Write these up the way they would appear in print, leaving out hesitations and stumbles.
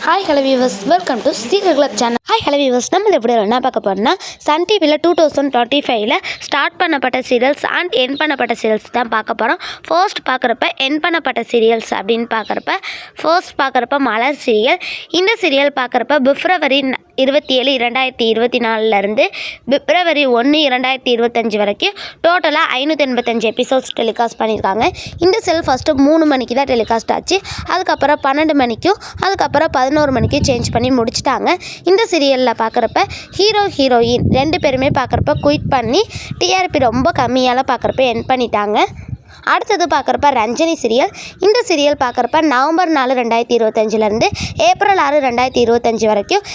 Hi hello viewers, welcome to serial club channel. Hi hello viewers, நம்ம எப்படி என்ன பார்க்க போறோம்னா சன் டிவியில் 2025 ஸ்டார்ட் பண்ணப்பட்ட சீரியல்ஸ் அண்ட் என் பண்ணப்பட்ட சீரியல்ஸ் தான் பார்க்க போகிறோம். ஃபர்ஸ்ட் பார்க்குறப்ப என் பண்ணப்பட்ட சீரியல்ஸ் அப்படின்னு பார்க்குறப்ப மலர் சீரியல். இந்த சீரியல் பார்க்குறப்ப பிப்ரவரி 27, 2024 பிப்ரவரி 1, 2025 வரைக்கும் டோட்டலாக 585 எபிசோட்ஸ் டெலிகாஸ்ட் பண்ணியிருக்காங்க. இந்த சீரியல் ஃபஸ்ட்டு 3 மணிக்கு தான் டெலிகாஸ்ட் ஆச்சு. அதுக்கப்புறம் 12 மணிக்கும் அதுக்கப்புறம் 11 மணிக்கும் சேஞ்ச் பண்ணி முடிச்சிட்டாங்க. இந்த சீரியலில் பார்க்குறப்ப ஹீரோ ஹீரோயின் 2 பேருமே பார்க்குறப்ப குயிட் பண்ணி டிஆர்பி ரொம்ப கம்மியால் பார்க்குறப்ப என் பண்ணிட்டாங்க. அடுத்தது பார்க்குறப்ப ரஞ்சனி சீரியல். இந்த சீரியல் பார்க்குறப்ப நவம்பர் 4, 2025 ஏப்ரல் 6, 2025 வரைக்கும்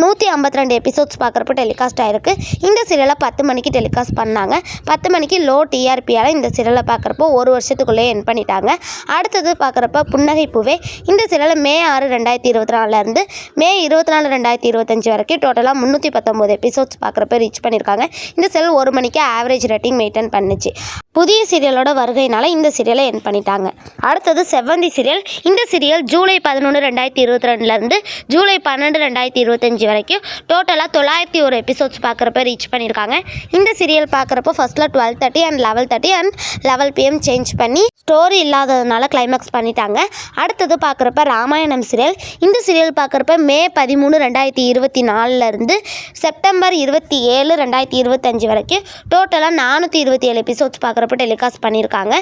152 எபிசோட்ஸ் பார்க்குறப்ப டெலிகாஸ்ட் ஆகிருக்கு. இந்த சீரியலை 10 மணிக்கு டெலிகாஸ்ட் பண்ணாங்க. 10 மணிக்கு லோ டிஆர்பியால் இந்த சீரியலை பார்க்குறப்போ 1 வருஷத்துக்குள்ளே என் பண்ணிட்டாங்க. அடுத்தது பார்க்குறப்ப புன்னகை பூவே. இந்த சீரியலை மே 6, 2024 மே 24, 2025 வரைக்கும் டோட்டலாக 319 எபிசோட்ஸ் பார்க்குறப்ப ரீச் பண்ணியிருக்காங்க. இந்த சீரியல் 1 மணிக்கு ஆவரேஜ் ரேட்டிங் மெயின்டைன் பண்ணுச்சு. புதிய சீரியலோட வருகையினால இந்த சீரியலை என் பண்ணிட்டாங்க. அடுத்தது செவ்வந்தி சீரியல். இந்த சீரியல் ஜூலை 11, 2022 ஜூலை 12, 2025 வரைக்கும் டோட்டலாக 901 எபிசோட்ஸ் பார்க்குறப்ப ரீச் பண்ணியிருக்காங்க. இந்த சீரியல் பார்க்குறப்போ ஃபர்ஸ்ட்டில் 12:30 அண்ட் 11:30 அண்ட் 11 PM சேஞ்ச் பண்ணி ஸ்டோரி இல்லாததுனால கிளைமேக்ஸ் பண்ணிட்டாங்க. அடுத்தது பார்க்குறப்ப ராமாயணம் சீரியல். இந்த சீரியல் பார்க்குறப்ப மே 13, 2024 செப்டம்பர் 27, 2025 வரைக்கும் டோட்டலாக 427 எபிசோட்ஸ் பார்க்குறப்ப டெலிகாஸ்ட் பண்ணியிருக்காங்க.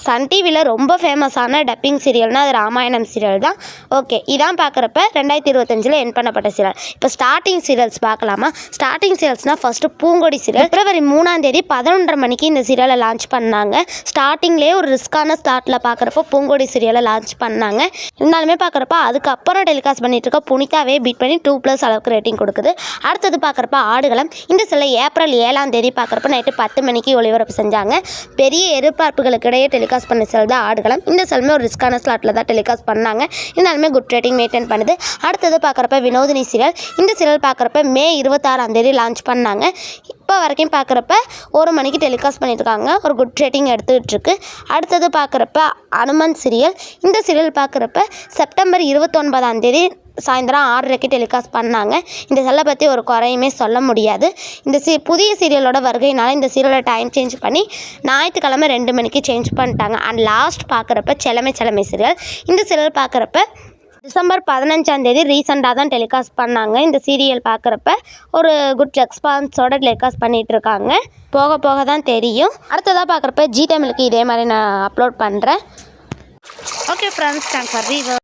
சன் டிவியில் ரொம்ப ஃபேமஸான டப்பிங் சீரியல்னால் அது ராமாயணம் சீரியல் தான். ஓகே, இதான் பார்க்குறப்ப 2025 என் பண்ணப்பட்ட சீரியல். இப்போ ஸ்டார்டிங் சீரியல்ஸ் பார்க்கலாமா? ஸ்டார்டிங் சீரியல்ஸ்னால் ஃபஸ்ட்டு பூங்கொடி சீரியல். பிப்ரவரி 3 11:30 மணிக்கு இந்த சீரியலை லான்ச் பண்ணாங்க. ஸ்டார்டிங்லேயே ஒரு ரிஸ்க்கான ஸ்டார்ட்டில் பார்க்குறப்போ பூங்கொடி சீரியலை லான்ச் பண்ணாங்க. இருந்தாலுமே பார்க்குறப்ப அதுக்கப்புறம் டெலிகாஸ்ட் பண்ணிட்டு இருக்க புனிதாவே பீட் பண்ணி 2+ அளவுக்கு ரேட்டிங் கொடுக்குது. அடுத்தது பார்க்குறப்ப ஆடுகளம். இந்த சீரியல் ஏப்ரல் 7 பார்க்குறப்ப நைட்டு 10 மணிக்கு ஒளிபரப்பு செஞ்சாங்க. பெரிய எதிர்பார்ப்புகளுக்கு இடையே டெலிகாஸ்ட் பண்ண செல் தான் ஆடுகளம். இந்த செல்மே ஒரு ரிஸ்கான ஸ்லாட்டில் தான் டெலிகாஸ்ட் பண்ணாங்க. இருந்தாலுமே குட் ரேட்டிங் மெயின்டைன் பண்ணுது. அடுத்தது பார்க்குறப்ப வினோதினி சீரியல். இந்த சீரியல் பார்க்குறப்ப மே 26 லான்ச் பண்ணாங்க. இப்போ வரைக்கும் பார்க்குறப்ப 1 மணிக்கு டெலிகாஸ்ட் பண்ணியிருக்காங்க. ஒரு குட் ரேட்டிங் எடுத்துக்கிட்டு இருக்கு. அடுத்தது பார்க்குறப்ப அனுமன் சீரியல். இந்த சீரியல் பார்க்குறப்ப செப்டம்பர் 29 சாயந்தரம் 6:30 டெலிகாஸ்ட் பண்ணாங்க. இந்த செல்லை பற்றி ஒரு குறையுமே சொல்ல முடியாது. இந்த புதிய சீரியலோட வருகையினால இந்த சீரியலை டைம் சேஞ்ச் பண்ணி ஞாயிற்றுக்கிழமை 2 மணிக்கு சேஞ்ச் பண்ணிட்டாங்க. அண்ட் லாஸ்ட் பார்க்குறப்ப செலமை சீரியல். இந்த சீரியல் பார்க்குறப்ப டிசம்பர் 15 ரீசெண்டாக தான் டெலிகாஸ்ட் பண்ணாங்க. இந்த சீரியல் பார்க்குறப்ப ஒரு குட் ரெஸ்பான்ஸோட டெலிகாஸ்ட் பண்ணிகிட்டு இருக்காங்க. போக போக தான் தெரியும். அடுத்ததாக பார்க்குறப்ப ஜி தமிழுக்கு இதே மாதிரி நான் அப்லோட் பண்ணுறேன். Okay friends, thanks for